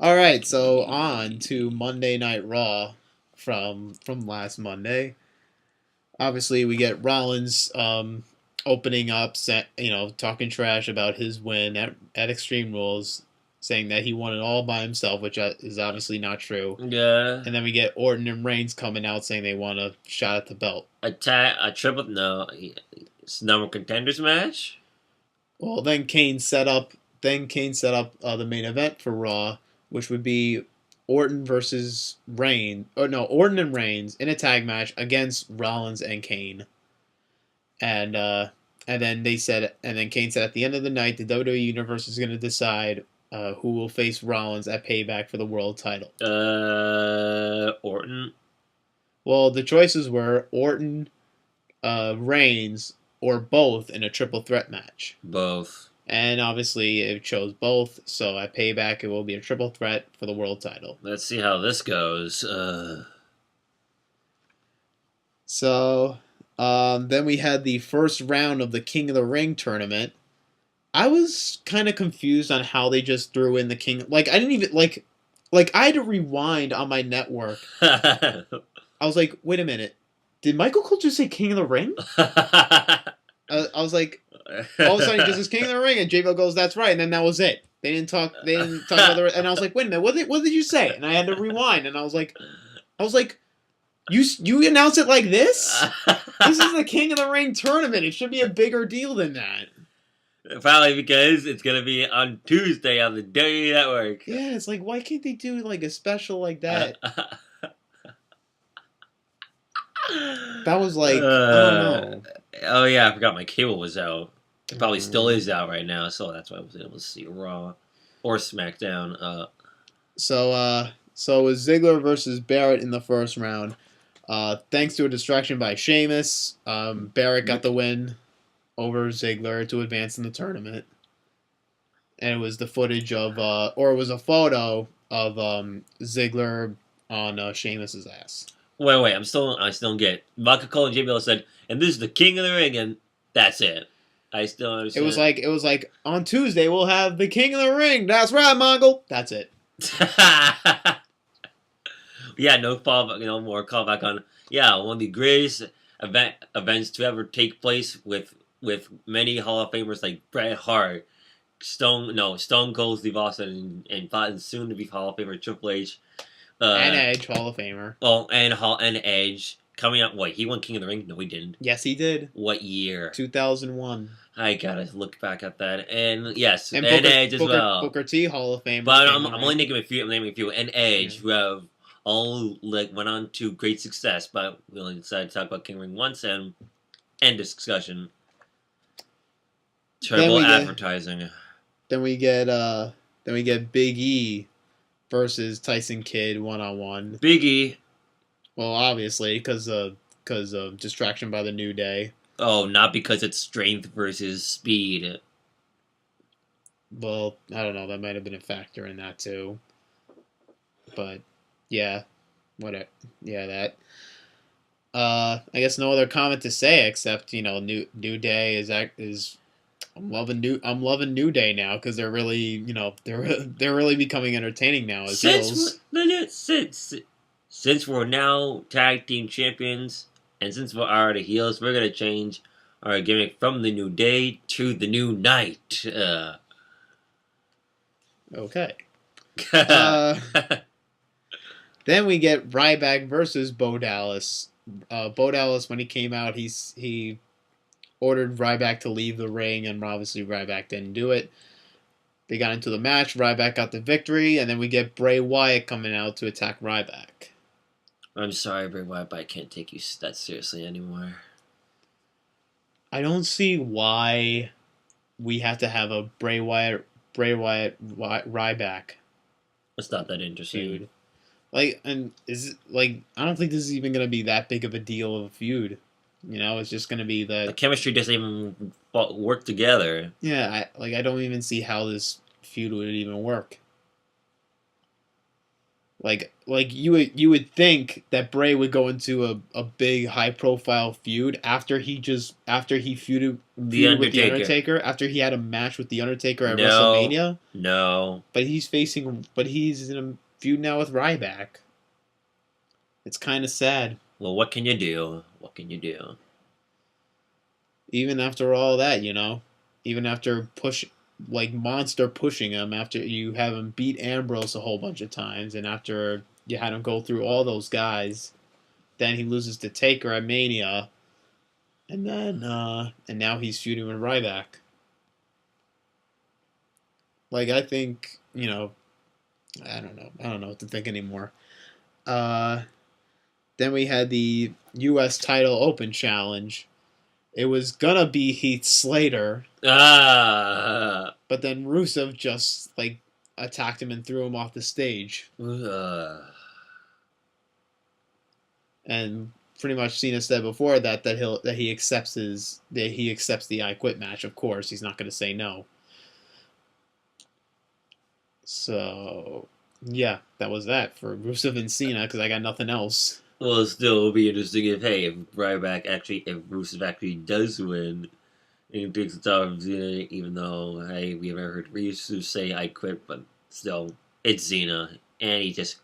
All right, so on to Monday Night Raw from last Monday. Obviously, we get Rollins opening up, talking trash about his win at Extreme Rules, saying that he won it all by himself, which is obviously not true. Yeah. And then we get Orton and Reigns coming out saying they want a shot at the belt. A triple. No. It's number contenders match? Well, then Kane set up. The main event for Raw, which would be Orton versus Reigns. Oh no, Orton and Reigns in a tag match against Rollins and Kane. And then Kane said at the end of the night, the WWE Universe is going to decide who will face Rollins at Payback for the world title. Orton. Well, the choices were Orton, Reigns, or both in a triple threat match. Both. And obviously, it chose both. So at Payback, it will be a triple threat for the world title. Let's see how this goes. So then we had the first round of the King of the Ring tournament. I was kind of confused on how they just threw in the King. Like I didn't even like I had to rewind on my network. I was like, wait a minute, did Michael Cole just say King of the Ring? I was like, all of a sudden he just says King of the Ring, and JBL goes, "That's right," and then that was it. They didn't talk about the. And I was like, wait a minute, what did you say? And I had to rewind, and I was like, you announce it like this? This is the King of the Ring tournament. It should be a bigger deal than that. Probably because it's gonna be on Tuesday on the WWE Network. Yeah, it's like, why can't they do like a special like that? That was like, I don't know. Oh yeah, I forgot my cable was out. It probably still is out right now, so that's why I was able to see Raw or SmackDown. So it was Ziggler versus Barrett in the first round. Thanks to a distraction by Sheamus, Barrett got the win over Ziggler to advance in the tournament. And it was the footage of, or it was a photo of Ziggler on Sheamus's ass. Wait, I still don't get it. Michael Cole and JBL said, and this is the King of the Ring, and that's it. I still understand. It was like on Tuesday we'll have the King of the Ring. That's right, Mongol. That's it. Yeah, no callback, no more callback on. Yeah, one of the greatest events to ever take place with many Hall of Famers like Bret Hart, Stone Cold Steve Austin, and soon to be Hall of Famer Triple H, and Edge, Hall of Famer. Well, and Edge coming up. Wait, he won King of the Ring? No, he didn't. Yes, he did. What year? 2001. I gotta look back at that. And yes, and Edge as well. Booker T, Hall of Famer. But I'm only naming a few. And Edge, who have all went on to great success. But we only decided to talk about King of the Ring once and end discussion. Terrible advertising. Then we get Big E versus Tyson Kidd 1-on-1. Big E. Well, obviously because of distraction by the New Day. Oh, not because it's strength versus speed. Well, I don't know. That might have been a factor in that too. But yeah, whatever. Yeah, that. I guess no other comment to say except New Day is. I'm loving New Day now because they're really they're really becoming entertaining now as heels. Since we're now tag team champions and since we're already heels, we're gonna change our gimmick from the New Day to the New Night. Okay. Then we get Ryback versus Bo Dallas. Bo Dallas, when he came out, he ordered Ryback to leave the ring, and obviously Ryback didn't do it. They got into the match. Ryback got the victory, and then we get Bray Wyatt coming out to attack Ryback. I'm sorry, Bray Wyatt, but I can't take you that seriously anymore. I don't see why we have to have a Bray Wyatt Ryback. It's not that interesting. Feud. I don't think this is even gonna be that big of a deal of a feud. It's just gonna be the chemistry doesn't even work together. Yeah, I don't even see how this feud would even work. Like you would think that Bray would go into a big high profile feud after he The feuded with the Undertaker. Undertaker, after he had a match with the Undertaker at No, WrestleMania. no. But he's in a feud now with Ryback. It's kind of sad. Well, what can you do? What can you do? Even after all that, even after monster pushing him, after you have him beat Ambrose a whole bunch of times, and after you had him go through all those guys, then he loses to Taker at Mania, and now he's feuding with Ryback. Like, I think, I don't know. I don't know what to think anymore. Uh, then we had the U.S. title open challenge. It was gonna be Heath Slater, Ah. but then Rusev just attacked him and threw him off the stage. And pretty much Cena said before that he accepts the I Quit match. Of course, he's not going to say no. So yeah, that was that for Rusev and Cena because I got nothing else. Well, still, it'll be interesting if if Rusev actually does win, and he takes the top of Xena, even though, hey, we haven't heard Rusev say I quit, but still, it's Xena, and he just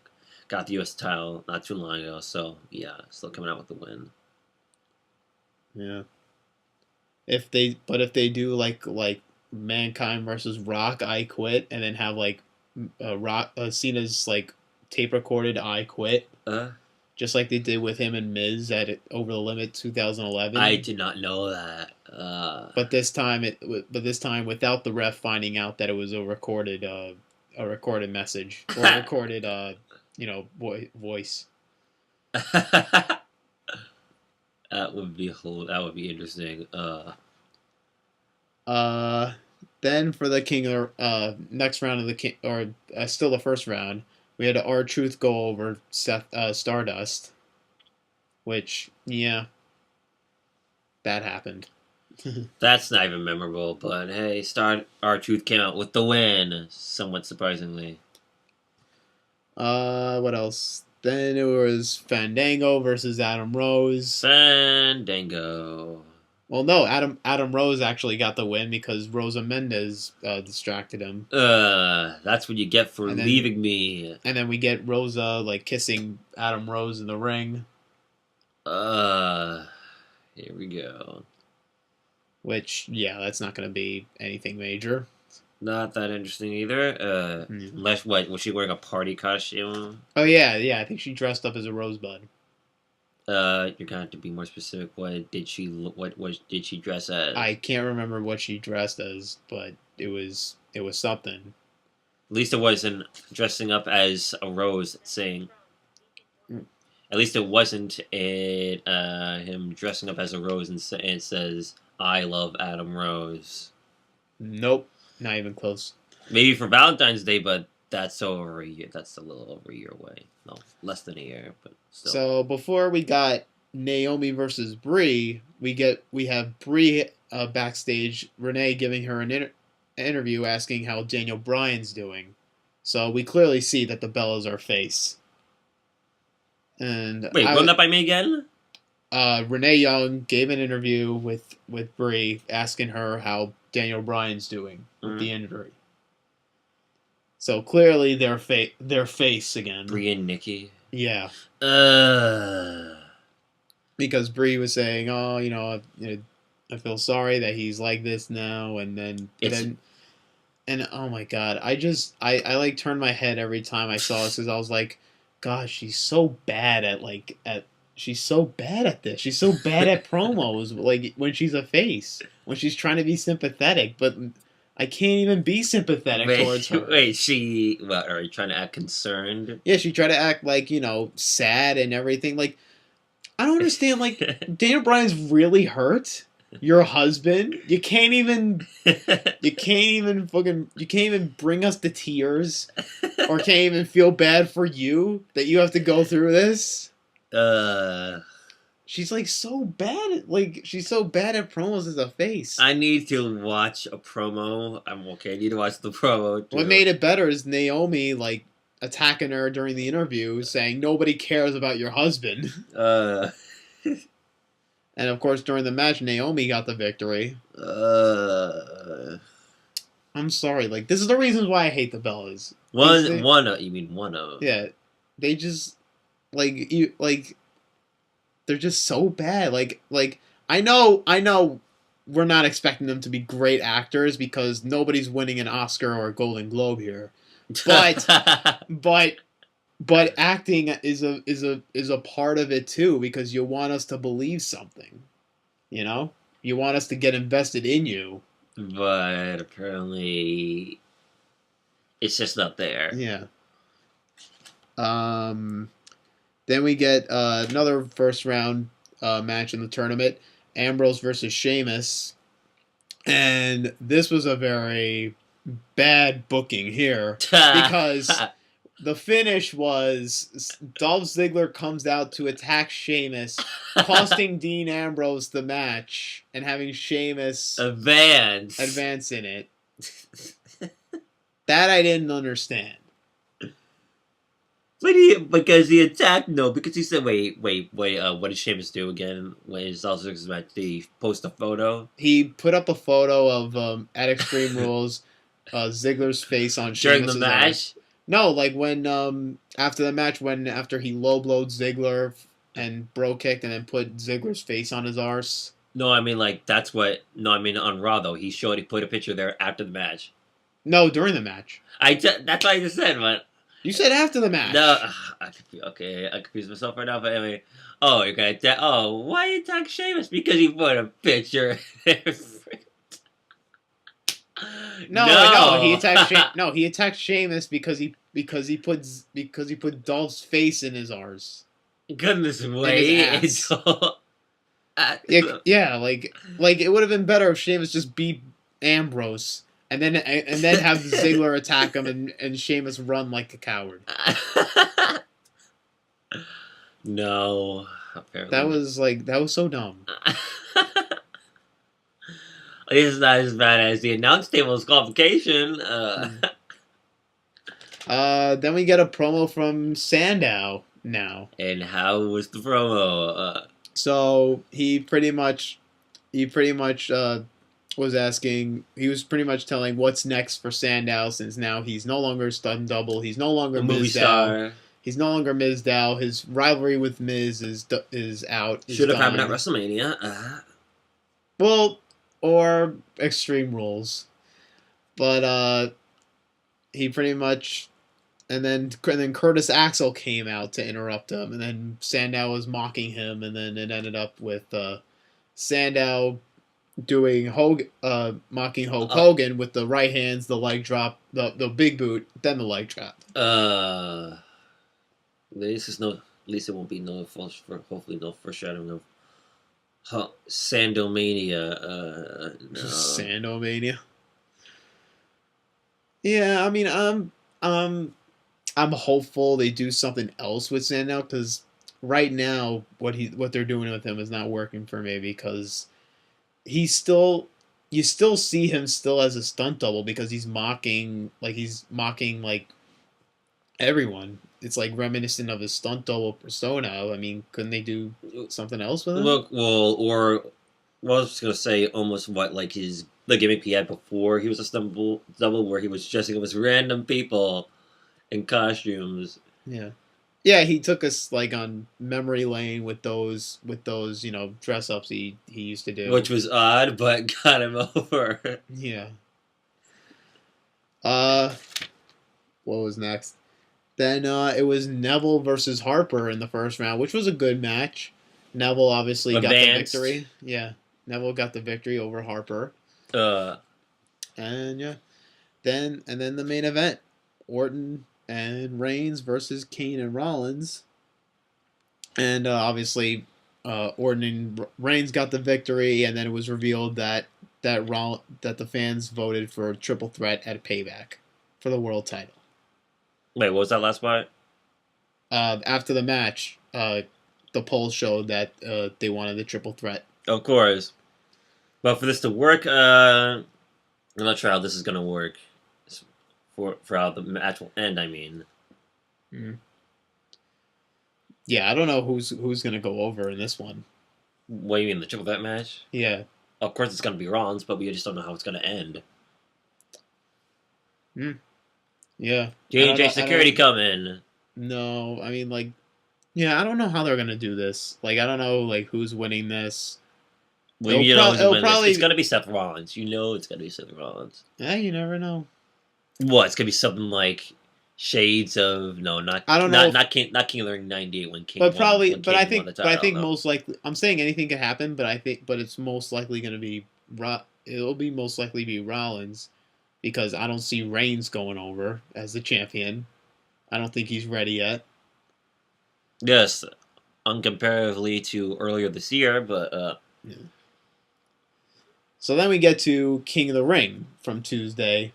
got the U.S. title not too long ago, so yeah, still coming out with the win. Yeah. If they do like Mankind versus Rock, I Quit, and then have Cena's tape recorded I Quit. Just like they did with him and Miz at Over the Limit 2011. I did not know that. But this time without the ref finding out that it was a recorded message or a recorded voice. That would be interesting. Then for the King of next round of the King, or still the first round, we had R-Truth go over Stardust, which that happened. That's not even memorable, but hey, R-Truth came out with the win, somewhat surprisingly. What else? Then it was Fandango versus Adam Rose. Fandango. Well, no, Adam Rose actually got the win because Rosa Mendez distracted him. That's what you get for leaving me. And then we get Rosa kissing Adam Rose in the ring. Here we go. Which, that's not going to be anything major. Not that interesting either. Unless was she wearing a party costume? Oh yeah, I think she dressed up as a rosebud. You're gonna have to be more specific. What did she dress as? I can't remember what she dressed as, but it was something. At least it wasn't dressing up as a rose saying. At least it wasn't him dressing up as a rose and it says, "I love Adam Rose." Nope, not even close. Maybe for Valentine's Day, but that's over a year. That's a little over a year away. No, less than a year, but still. So before we got Naomi versus Brie, we have Brie backstage. Renee giving her an interview asking how Daniel Bryan's doing. So we clearly see that the Bellas are face. And wait, run that by me again. Renee Young gave an interview with Brie asking her how Daniel Bryan's doing with the injury. So clearly they're face again. Brie and Nikki. Yeah. Because Brie was saying, "Oh, I feel sorry that he's like this now," and oh my god, I turned my head every time I saw this because I was like, "Gosh, she's so bad she's so bad at this. She's so bad at promos. When she's a face, when she's trying to be sympathetic, but." I can't even be sympathetic towards her. Wait, are you trying to act concerned? Yeah, she tried to act sad and everything. I don't understand. Daniel Bryan's really hurt. Your husband. You can't even bring us to tears, or can't even feel bad for you that you have to go through this. She's so bad. She's so bad at promos as a face. I need to watch a promo. I'm okay. I need to watch the promo too. What made it better is Naomi attacking her during the interview, saying nobody cares about your husband. Uh, And of course, during the match, Naomi got the victory. uh, I'm sorry, like this is the reasons why I hate the Bellas. you mean one of? Yeah, they just like they're just so bad. I know, we're not expecting them to be great actors because nobody's winning an Oscar or a Golden Globe here, but but but acting is a part of it too because you want us to believe something, you know. You want us to get invested in you. But apparently, it's just not there. Yeah. Then we get another first round match in the tournament: Ambrose versus Sheamus, and this was a very bad booking here because the finish was Dolph Ziggler comes out to attack Sheamus, costing Dean Ambrose the match and having Sheamus advance in it. That I didn't understand. Because he attacked because he said wait, what did Sheamus do again when his Dolph Ziggler's match? Did he post a photo? He put up a photo of at Extreme Rules Ziggler's face on during Sheamus' the match. No, like when after the match after he low blowed Ziggler and bro kicked and then put Ziggler's face on his arse. No, I mean that's what. No, I mean on Raw though. He put a picture there after the match. No, during the match. That's what I just said, but you said after the match. No, I confused myself right now. But anyway, okay. Why you attack Sheamus? Because he put a picture. No, he attacked. He attacked Sheamus because he put Dolph's face in his arse. Goodness way. Yeah, like it would have been better if Sheamus just beat Ambrose and then have Ziggler attack him and Sheamus run like a coward. No, apparently that was so dumb. It's not as bad as the announce table's qualification. Then we get a promo from Sandow now. And how was the promo? So he pretty much was asking. He was pretty much telling what's next for Sandow since now he's no longer stunt double. He's no longer Mizdow. He's no longer Mizdow. His rivalry with Miz is out. Should have happened at WrestleMania. Well, or Extreme Rules, but he pretty much, and then Curtis Axel came out to interrupt him, and then Sandow was mocking him, and then it ended up with Sandow doing mocking Hulk Hogan with the right hands, the leg drop, the big boot, then the leg drop. At least it won't be hopefully no foreshadowing of Sandomania. No. Sandomania. Yeah, I mean, I'm hopeful they do something else with Sandow because right now what they're doing with him is not working for me because you still see him still as a stunt double because he's mocking everyone. It's like reminiscent of his stunt double persona. I mean, couldn't they do something else with him? I was just gonna say almost the gimmick he had before he was a stunt double, where he was dressing up as random people in costumes. Yeah, yeah. He took us on memory lane with those dress ups he used to do, which was odd, but got him over. Yeah. What was next? Then it was Neville versus Harper in the first round, which was a good match. Neville obviously got the victory. Yeah, Neville got the victory over Harper. And yeah, then the main event: Orton and Reigns versus Kane and Rollins. And obviously, Orton and Reigns got the victory, and then it was revealed that the fans voted for a triple threat at Payback for the world title. Wait, what was that last part? After the match, the polls showed that they wanted the triple threat. Of course. But for this to work, I'm not sure how this is going to work. For how the match will end, I mean. Mm. Yeah, I don't know who's gonna go over in this one. What do you mean, the triple threat match? Yeah. Of course, it's gonna be Rollins, but we just don't know how it's gonna end. Mm. Yeah. I don't J&J know. I Security don't. come in. No. I mean, like, yeah. I don't know how they're gonna do this. Like, I don't know like who's winning this. Well, you know who's It'll winning this. It's probably. gonna be Seth Rollins. You know it's gonna be Seth Rollins. Yeah, you never know. What? It's gonna be something like shades of no, I don't know. not King of the Ring '98 when King But won probably. when But I King won think. the But I title. think No. most likely. I'm saying anything could happen. But I think. But it's most likely gonna be. It'll be most likely be Rollins, because I don't see Reigns going over as the champion. I don't think he's ready yet. Yes, uncomparatively to earlier this year, but Yeah. So then we get to King of the Ring from Tuesday.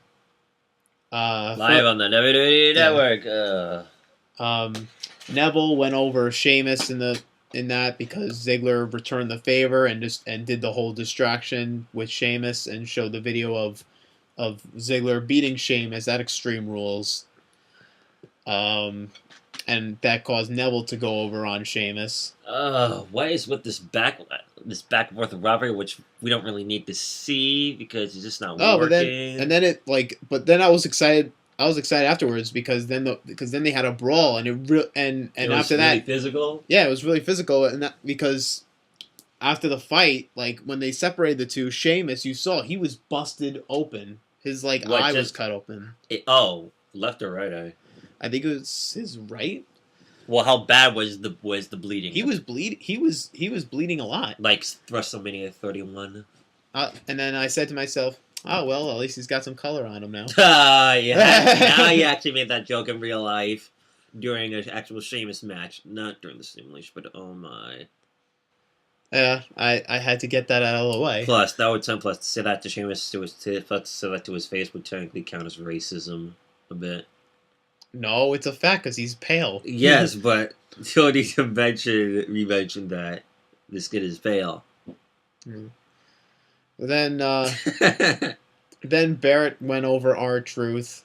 live on the WWE yeah. Network. Neville went over Sheamus in that because Ziggler returned the favor and did the whole distraction with Sheamus and showed the video of Ziggler beating Sheamus at Extreme Rules. And that caused Neville to go over on Sheamus. What is with this back and forth rivalry, which we don't really need to see because it's just not working. But then I was excited. I was excited afterwards because then they had a brawl and and it was after really that, physical. yeah, it was really physical, and that because after the fight, like when they separated the two, Sheamus, you saw he was busted open. His eye was cut open. Left or right eye? I think it was his right. Well, how bad was the bleeding? He was bleeding. He was bleeding a lot. Like WrestleMania 31. And then I said to myself, "Oh well, at least he's got some color on him now." Yeah. Now you actually made that joke in real life during an actual Sheamus match, not during the simulation. But oh my! Yeah, I had to get that out of the way. Plus, that would to say that to Sheamus to say that to his face would technically count as racism a bit. No, it's a fact because he's pale. Yes, but you don't need to mention that this kid is pale. Mm. Then then Barrett went over R-Truth.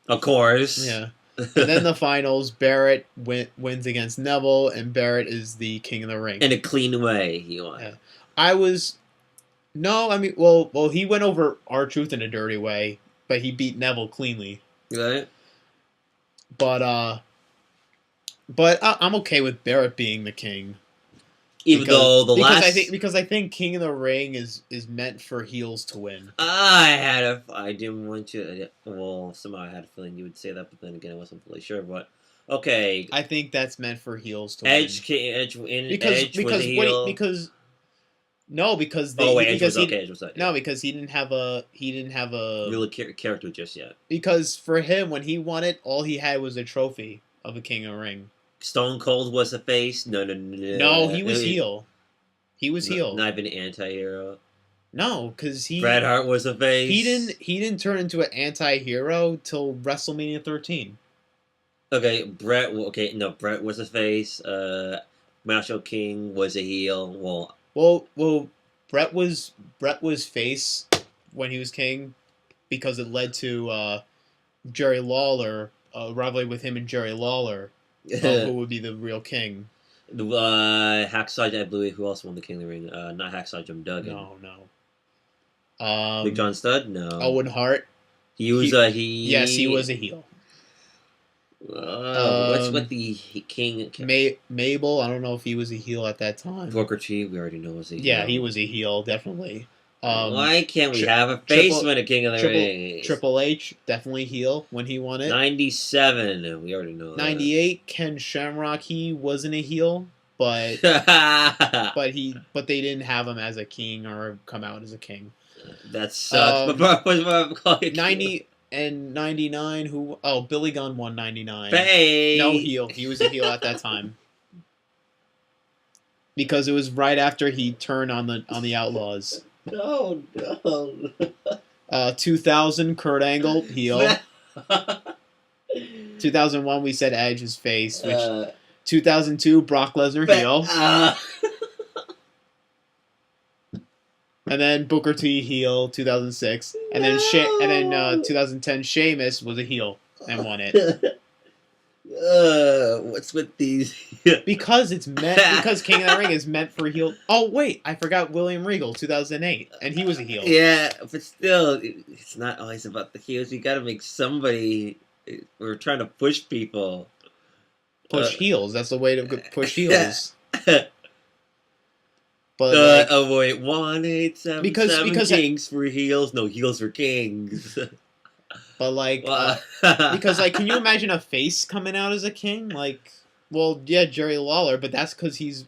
Of course. Yeah. And then the finals, Barrett wins against Neville, and Barrett is the King of the Ring. In a clean way, he won. Yeah. He went over R-Truth in a dirty way, but he beat Neville cleanly. Right. But I'm okay with Barrett being the king. Because I think King of the Ring is meant for heels to win. I didn't want to. Well, somehow I had a feeling you would say that, but then again, I wasn't fully sure. But okay, I think that's meant for heels to Edge win. Edge was a heel. Because he didn't have a real character just yet. Because for him, when he won it, all he had was a trophy of a King of the Ring. Stone Cold was a face. No, he was heel. He was heel. Not even an anti-hero. No, because Bret Hart was a face. He didn't turn into an anti-hero till WrestleMania 13. Okay, Bret was a face. Macho King was a heel. Well, Bret was face when he was king because it led to Jerry Lawler, a rivalry with him and Jerry Lawler, who would be the real king. Hacksaw, I believe, who else won the King of the Ring? Not Hacksaw Jim Duggan. No. Big John Studd? No. Owen Hart. He was Yes, he was a heel. What's with the king? Mabel, I don't know if he was a heel at that time. Booker T, we already know was a heel. Yeah, he was a heel, definitely. Why can't we have a face win a King of the Ring? Triple H, definitely heel when he won it. 97, we already know 98, Ken Shamrock, he wasn't a heel, but but they didn't have him as a king or come out as a king. That sucks. 90 and 99, Billy Gunn won 99. Hey. No heel. He was a heel at that time. Because it was right after he turned on the Outlaws. No. 2000, Kurt Angle, heel. 2001, we said Edge's face. Which 2002, Brock Lesnar, heel. And then Booker T, heel, 2006. And then 2010, Sheamus was a heel and won it. What's with these? Because King of the Ring is meant for heel. Oh wait, I forgot William Regal, 2008, and he was a heel. Yeah, but still, it's not always about the heels. You gotta make somebody. We're trying to push people. Push heels. That's the way to push heels. But But avoid 1-877 because kings for heels, no heels for kings. because can you imagine a face coming out as a king? Well, yeah, Jerry Lawler, but that's because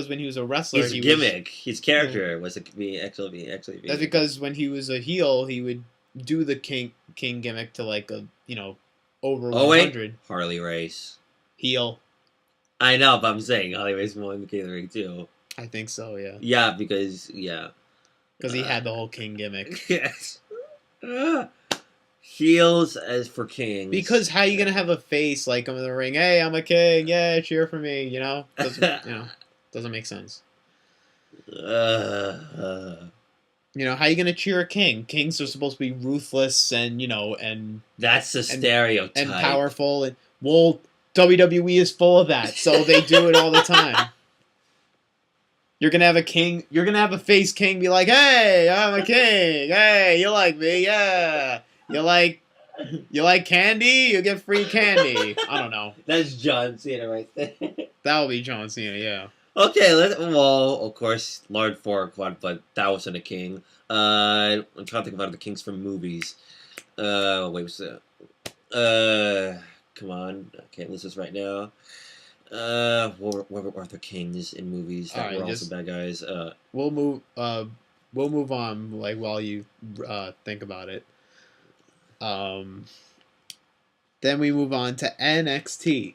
when he was a wrestler, his gimmick, his character was actually. That's because when he was a heel, he would do the king gimmick to over 100. Harley Race Heel. I know, but I'm saying Harley Race won the King of the Ring too. I think so, yeah. Yeah, because he had the whole king gimmick. Yes. Heels as for kings. Because how you gonna have a face like I'm in the ring? Hey, I'm a king. Yeah, cheer for me. Doesn't make sense. How you gonna cheer a king? Kings are supposed to be ruthless and that's a stereotype and powerful. And WWE is full of that, so they do it all the time. You're gonna have a king. You're gonna have a face king be like, "Hey, I'm a king. Hey, you like me? Yeah. You like candy? You get free candy." I don't know. That's John Cena right there. That would be John Cena, yeah. Okay, of course, Lord Farquaad, but that wasn't a king. I'm trying to think about the kings from movies. Wait, what's that? Come on, I can't list this right now. What were the kings in movies that were also bad guys? We'll move on while you think about it. Then we move on to NXT,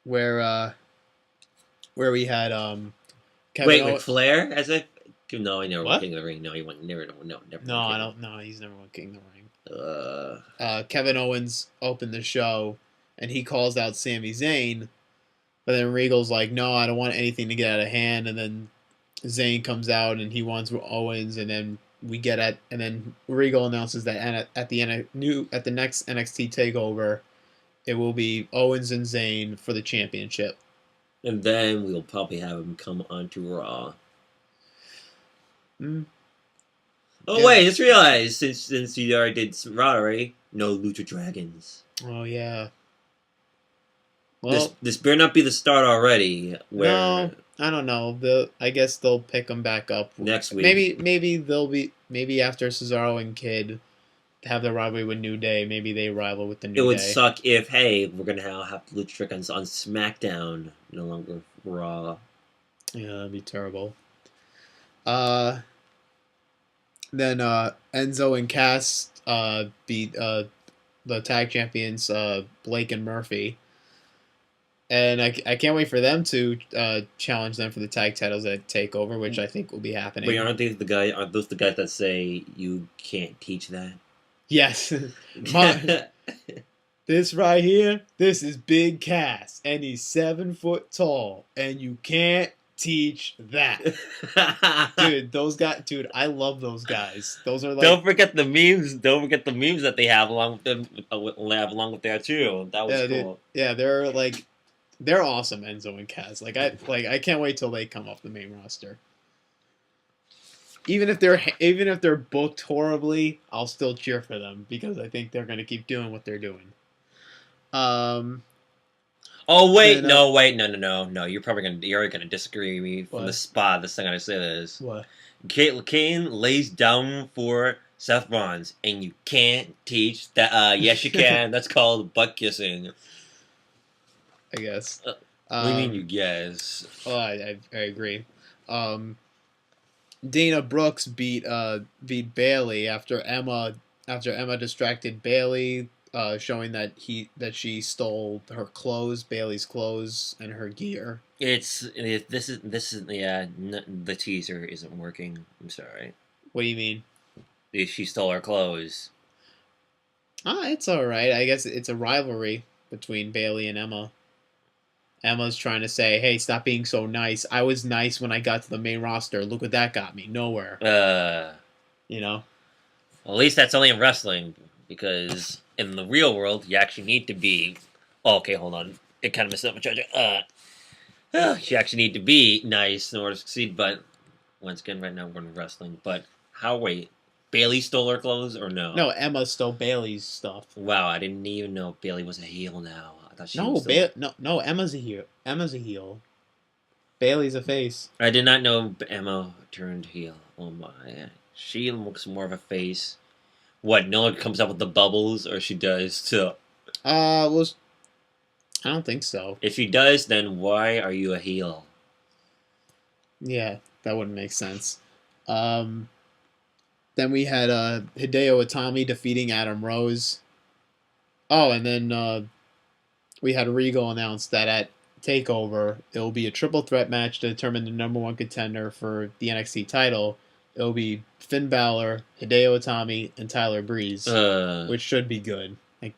where we had Kevin Ric Flair as a no, he never what? won King of the Ring. No, he won never. No, I don't. No, he's never won King of the Ring. Kevin Owens opened the show, and he calls out Sami Zayn, but then Regal's like, "No, I don't want anything to get out of hand." And then Zayn comes out, and he wants Owens, and then and then Regal announces that at the next NXT takeover, it will be Owens and Zayn for the championship. And then we'll probably have him come onto Raw. Oh yeah. Wait, just realized since you already did Raw already, no Lucha Dragons. Oh yeah. Well, this better not be the start already. No, I don't know. I guess they'll pick them back up next week. Maybe after Cesaro and Kid have their rivalry with New Day. Maybe they rival with the New Day. It would suck if we're gonna have Lucha Dragons on SmackDown, no longer Raw. Yeah, that'd be terrible. Then Enzo and Cass beat the tag champions Blake and Murphy. And I can't wait for them to challenge them for the tag titles at TakeOver, which I think will be happening. Wait, aren't those the guys that say you can't teach that? Yes. This right here, this is Big Cass, and he's 7 foot tall, and you can't teach that. Dude, I love those guys. Those are Don't forget the memes. Don't forget the memes that they have along with them. Along with that too. That was cool. Dude. Yeah, they're awesome, Enzo and Cass. I can't wait till they come off the main roster. Even if they're booked horribly, I'll still cheer for them because I think they're gonna keep doing what they're doing. Oh wait, no. You're gonna disagree with me from the spot. This thing I say is what? Kane lays down for Seth Rollins, and you can't teach that. Yes, you can. That's called butt kissing. I guess. What do you mean you guess? Oh, I agree. Dana Brooks beat Bayley after Emma distracted Bayley, showing that she stole her clothes, Bayley's clothes, and her gear. The teaser isn't working. I'm sorry. What do you mean? She stole her clothes. It's all right. I guess it's a rivalry between Bayley and Emma. Emma's trying to say, "Hey, stop being so nice. I was nice when I got to the main roster. Look what that got me. Nowhere." Well, at least that's only in wrestling, because in the real world, you actually need to be Oh, okay, hold on. It kind of messed up my charger. She actually need to be nice in order to succeed, but once again, right now we're in wrestling. But how, wait, Bailey stole her clothes or no? No, Emma stole Bailey's stuff. Wow, I didn't even know Bailey was a heel now. I thought she No, was still. no, Emma's a heel. Emma's a heel. Bailey's a face. I did not know Emma turned heel. Oh my. She looks more of a face. What, no one comes up with the bubbles, or she does too? Was I don't think so. If she does, then why are you a heel? Yeah, that wouldn't make sense. Um, then we had Hideo Itami defeating Adam Rose. Oh, and then we had Regal announce that at Takeover it will be a triple threat match to determine the number one contender for the NXT title. It will be Finn Balor, Hideo Itami, and Tyler Breeze, which should be good. I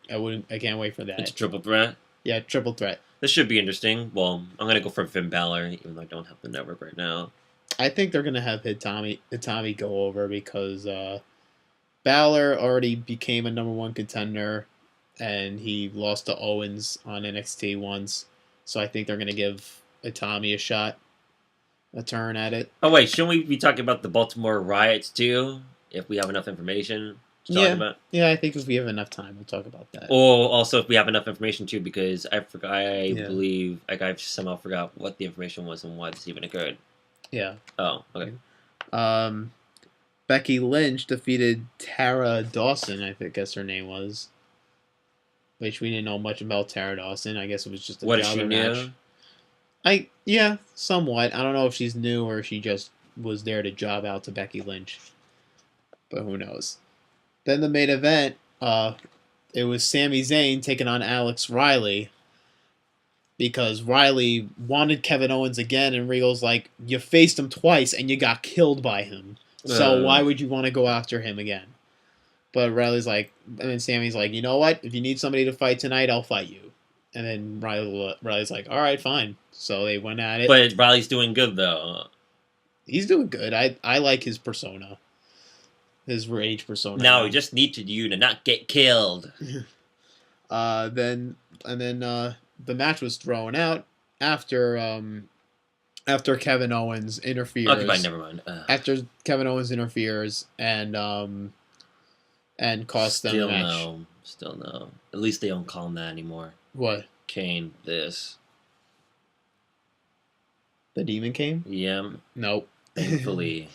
can't wait for that. It's a triple threat. Yeah, triple threat. This should be interesting. Well, I'm gonna go for Finn Balor, even though I don't have the network right now. I think they're gonna have Itami go over because Balor already became a number one contender, and he lost to Owens on NXT once. So I think they're gonna give Itami a turn at it. Oh wait, shouldn't we be talking about the Baltimore riots too? If we have enough information to talk about. Yeah, I think if we have enough time, we'll talk about that. Or also if we have enough information too, because I Yeah. believe I somehow forgot what the information was and why this even occurred. Yeah. Oh, okay. Becky Lynch defeated Tara Dawson, I think guess her name was. Which we didn't know much about Tara Dawson. I guess it was just a What is she jobber new? match. Yeah, somewhat. I don't know if she's new or she just was there to job out to Becky Lynch. But who knows. Then the main event, it was Sami Zayn taking on Alex Riley. Because Riley wanted Kevin Owens again, and Regal's like, you faced him twice and you got killed by him. So why would you want to go after him again? But Riley's like, and then Sammy's like, you know what? If you need somebody to fight tonight, I'll fight you. And then Riley's like, all right, fine. So they went at it. But Riley's doing good though. He's doing good. I like his persona, his rage persona. Now we just need you to not get killed. Then the match was thrown out after Kevin Owens interferes. Okay, fine, never mind. After Kevin Owens interferes and cost them the match. Still no. At least they don't call him that anymore. What? Kane, this. The Demon Kane? Yeah. Nope. Thankfully.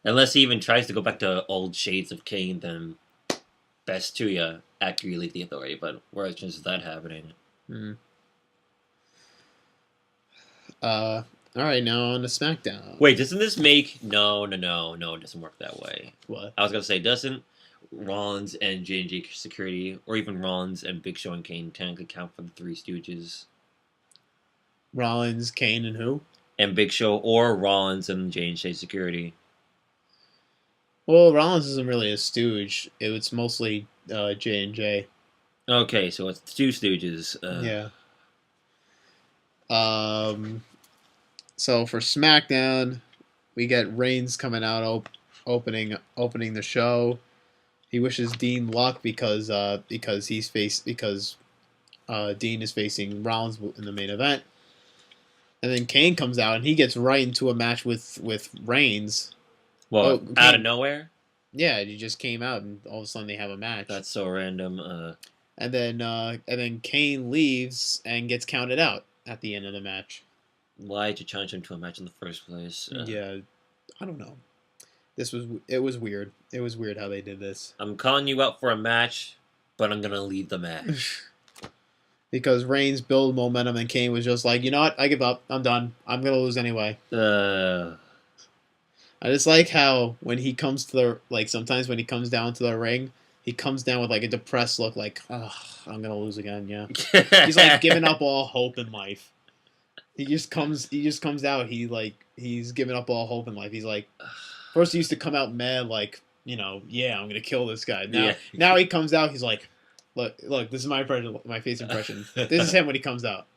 Unless he even tries to go back to old shades of Kane, then best to ya after you leave the authority. But where are the chances of that happening? All right, now on to SmackDown. Wait, doesn't this make no? It doesn't work that way. What? I was gonna say, doesn't Rollins and J&J Security, or even Rollins and Big Show and Kane, technically count for the Three Stooges? Rollins, Kane, and who? And Big Show, or Rollins and J&J Security. Well, Rollins isn't really a stooge. It's mostly J&J. Okay, so it's the Two Stooges. Yeah. So for SmackDown, we get Reigns coming out opening the show. He wishes Dean luck because Dean is facing Rollins in the main event. And then Kane comes out and he gets right into a match with Reigns. Well, out of nowhere? Yeah, he just came out and all of a sudden they have a match. That's so random. And then Kane leaves and gets counted out at the end of the match. Why did you challenge him to a match in the first place? Yeah, I don't know. It was weird. It was weird how they did this. I'm calling you out for a match, but I'm gonna lead the match. Because Reigns built momentum and Kane was just like, you know what? I give up. I'm done. I'm gonna lose anyway. I just like how when he comes to sometimes when he comes down to the ring, he comes down with like a depressed look, like, oh, I'm gonna lose again. Yeah, he's like giving up all hope in life. He just comes out. He's giving up all hope in life. He's like, first he used to come out mad, like, you know, yeah, I'm gonna kill this guy. Now he comes out. He's like, look, this is my impression, my face impression. This is him when he comes out.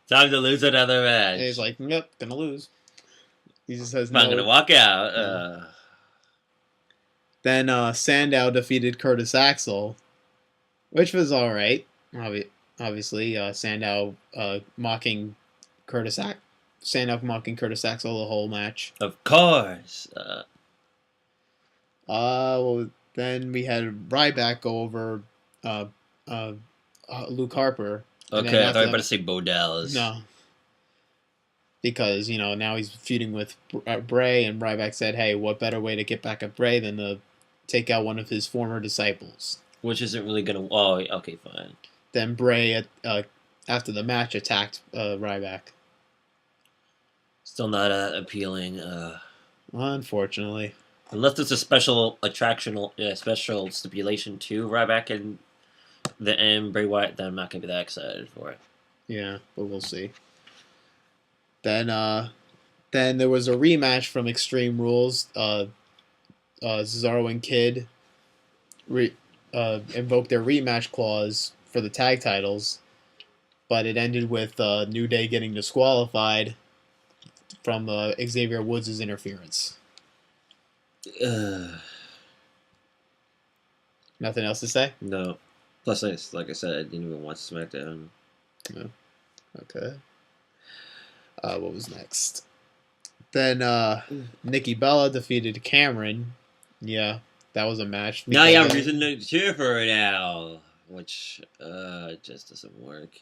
Time to lose another match. And he's like, yep, gonna lose. He just says, I'm gonna walk out. Then Sandow defeated Curtis Axel, which was all right. Obviously, Sandow mocking Curtis Axel. Sandow mocking Curtis Axel the whole match. Of course. Well, then we had Ryback go over uh, uh, Luke Harper. And then Okay, I thought after you were about that, to say Bodell's. no, because now he's feuding with Bray, and Ryback said, "Hey, what better way to get back at Bray than to take out one of his former disciples?" Which isn't really gonna. Oh, okay, fine. Then Bray, after the match, attacked Ryback. Still not appealing. Unfortunately, Unless there's a special stipulation to Ryback and the end Bray Wyatt, then I'm not gonna be that excited for it. yeah, but we'll see. Then there was a rematch from Extreme Rules. Cesaro and Kid invoked their rematch clause for the tag titles, but it ended with New Day getting disqualified from Xavier Woods' interference. Nothing else to say? No. Plus, like I said, I didn't even watch SmackDown. No. Okay. What was next? Then Nikki Bella defeated Cameron. Yeah, that was a match. Now you have reason to cheer for her now, which just doesn't work.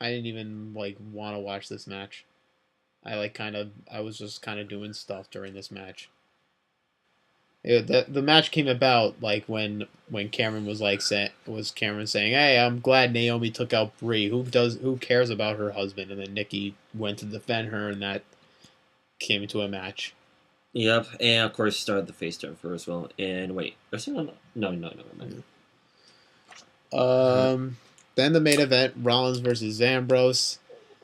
I didn't even want to watch this match. I was just kind of doing stuff during this match. The match came about when Cameron was Cameron saying, "Hey, I'm glad Naomi took out Brie. Who cares about her husband?" And then Nikki went to defend her, and that came into a match. Yep, and of course started the face turn for as well. And wait, no, never mind. Then the main event: Rollins versus Ambrose,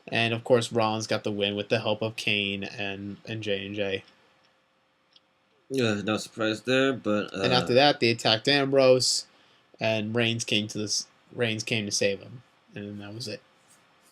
and of course Rollins got the win with the help of Kane and J&J. Yeah, no surprise there, but and after that they attacked Ambrose, and Reigns came to save him, and that was it.